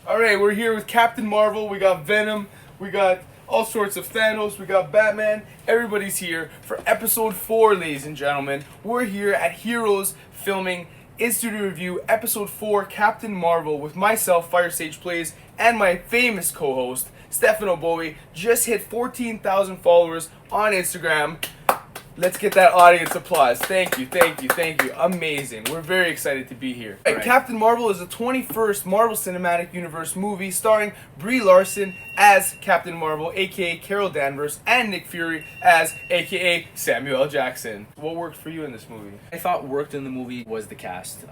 Alright, we're here with Captain Marvel, we got Venom, we got all sorts of Thanos, we got Batman. Everybody's here for episode 4, ladies and gentlemen. We're here at Heroes filming in-studio review episode 4, Captain Marvel, with myself, Fire Sage Plays, and my famous co-host, Stefano Bowie. Just hit 14,000 followers on Instagram. Let's get that audience applause. Thank you, thank you, thank you. Amazing. We're very excited to be here. Right. Captain Marvel is the 21st Marvel Cinematic Universe movie starring Brie Larson as Captain Marvel, aka Carol Danvers, and Nick Fury as aka Samuel L. Jackson. What worked for you in this movie? I thought worked in the movie was the cast.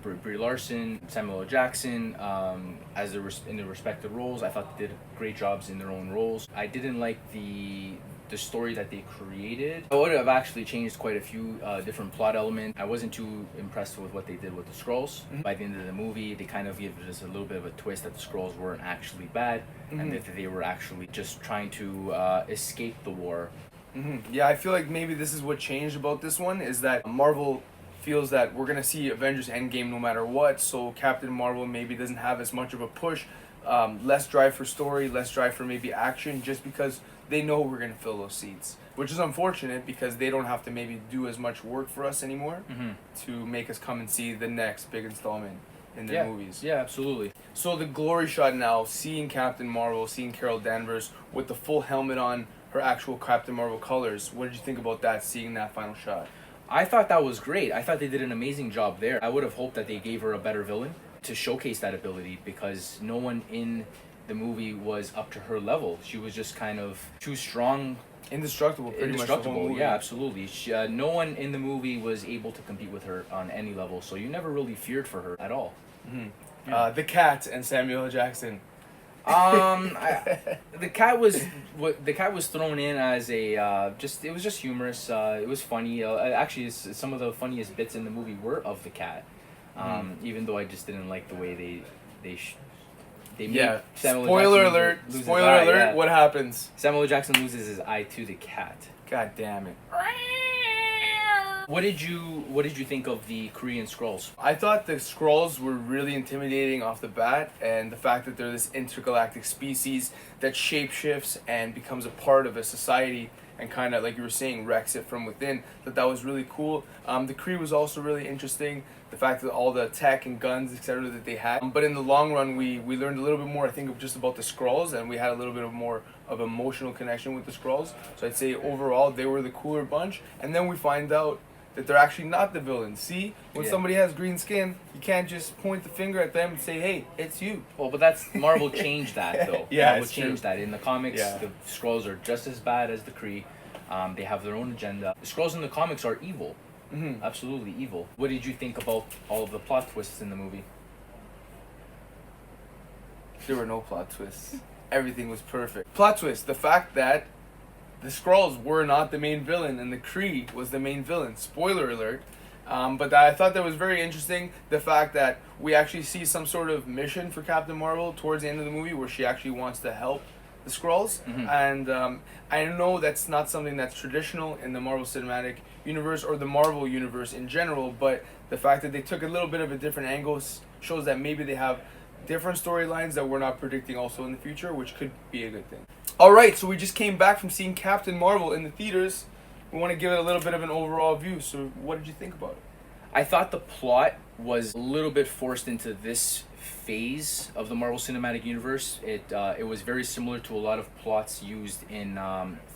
Brie Larson, Samuel L. Jackson, in the respective roles. I thought they did great jobs in their own roles. I didn't like the story that they created. I would have actually changed quite a few different plot elements. I wasn't too impressed with what they did with the Skrulls. Mm-hmm. By the end of the movie, they kind of gave us a little bit of a twist that the Skrulls weren't actually bad, mm-hmm. and that they were actually just trying to escape the war. Mm-hmm. Yeah, I feel like maybe this is what changed about this one, is that Marvel feels that we're gonna see Avengers Endgame no matter what, so Captain Marvel maybe doesn't have as much of a push, less drive for story, less drive for maybe action, just because they know we're going to fill those seats, which is unfortunate because they don't have to maybe do as much work for us anymore, mm-hmm. to make us come and see the next big installment in their movies. Yeah, absolutely. So the glory shot now, seeing Captain Marvel, seeing Carol Danvers with the full helmet on, her actual Captain Marvel colors. What did you think about that, seeing that final shot? I thought that was great. I thought they did an amazing job there. I would have hoped that they gave her a better villain to showcase that ability, because no one in the movie was up to her level. She was just kind of too strong. Indestructible, pretty much the whole movie. Yeah, absolutely. No one in the movie was able to compete with her on any level, so you never really feared for her at all. Mm-hmm. Yeah. The cat and Samuel L. Jackson. The cat was thrown in as a it was just humorous. It was funny. Actually, some of the funniest bits in the movie were of the cat. Even though I just didn't like the way they yeah. Spoiler alert. Yeah. What happens? Samuel L. Jackson loses his eye to the cat. God damn it. What did you think of the Korean Skrulls? I thought the Skrulls were really intimidating off the bat, and the fact that they're this intergalactic species that shapeshifts and becomes a part of a society and kind of, like you were saying, wrecks it from within, that was really cool. The Kree was also really interesting. The fact that all the tech and guns, etc., that they had. But in the long run, we learned a little bit more, I think, of just about the Skrulls, and we had a little bit of more of emotional connection with the Skrulls. So I'd say overall, they were the cooler bunch. And then we find out that they're actually not the villains. See, when somebody has green skin, you can't just point the finger at them and say, "Hey, it's you." Well, but that's Marvel changed that though. Yeah, Marvel changed that. In the comics, the Skrulls are just as bad as the Kree. They have their own agenda. The Skrulls in the comics are evil. Mm-hmm. Absolutely evil. What did you think about all of the plot twists in the movie? There were no plot twists. Everything was perfect. Plot twist: the fact that the Skrulls were not the main villain and the Kree was the main villain. Spoiler alert. But I thought that was very interesting. The fact that we actually see some sort of mission for Captain Marvel towards the end of the movie, where she actually wants to help the Skrulls, mm-hmm. and I know that's not something that's traditional in the Marvel Cinematic Universe or the Marvel Universe in general, but the fact that they took a little bit of a different angle shows that maybe they have different storylines that we're not predicting also in the future, which could be a good thing. Alright, so we just came back from seeing Captain Marvel in the theaters. We want to give it a little bit of an overall view, so what did you think about it? I thought the plot was a little bit forced into this phase of the Marvel Cinematic Universe. It was very similar to a lot of plots used in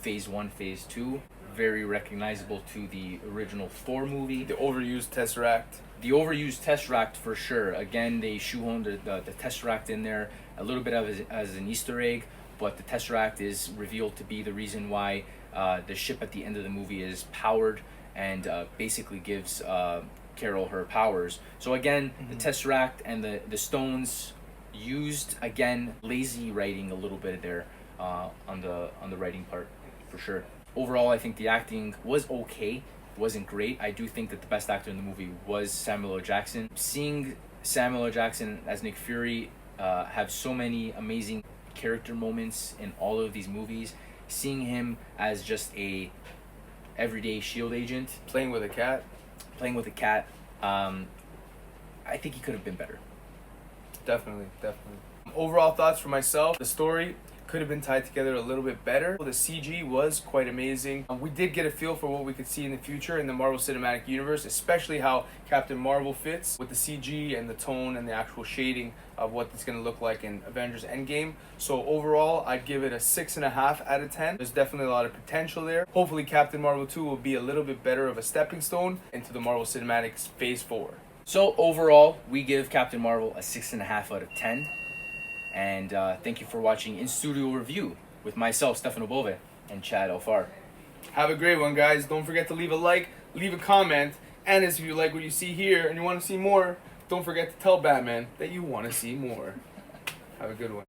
Phase 1, Phase 2. Very recognizable to the original Thor movie. The overused Tesseract. The overused Tesseract for sure. Again, they shoehorned the Tesseract in there a little bit as an Easter egg, but the Tesseract is revealed to be the reason why the ship at the end of the movie is powered and basically gives Carol her powers. So again, mm-hmm. the Tesseract and the stones used, again, lazy writing a little bit there on the writing part for sure. Overall, I think the acting was okay. Wasn't great. I do think that the best actor in the movie was Samuel L. Jackson. Seeing Samuel L. Jackson as Nick Fury have so many amazing character moments in all of these movies. Seeing him as just a everyday SHIELD agent. Playing with a cat. I think he could have been better. Definitely. Overall thoughts for myself, the story could have been tied together a little bit better. The CG was quite amazing. We did get a feel for what we could see in the future in the Marvel Cinematic Universe, especially how Captain Marvel fits with the CG and the tone and the actual shading of what it's going to look like in Avengers Endgame. So overall, I'd give it a 6.5 out of 10. There's definitely a lot of potential there. Hopefully Captain Marvel 2 will be a little bit better of a stepping stone into the Marvel Cinematics Phase 4. So overall, we give Captain Marvel a 6.5 out of 10. And thank you for watching In Studio Review with myself, Stefano Bove, and Chad Alfar. Have a great one, guys. Don't forget to leave a like, leave a comment, and if you like what you see here and you want to see more, don't forget to tell Batman that you want to see more. Have a good one.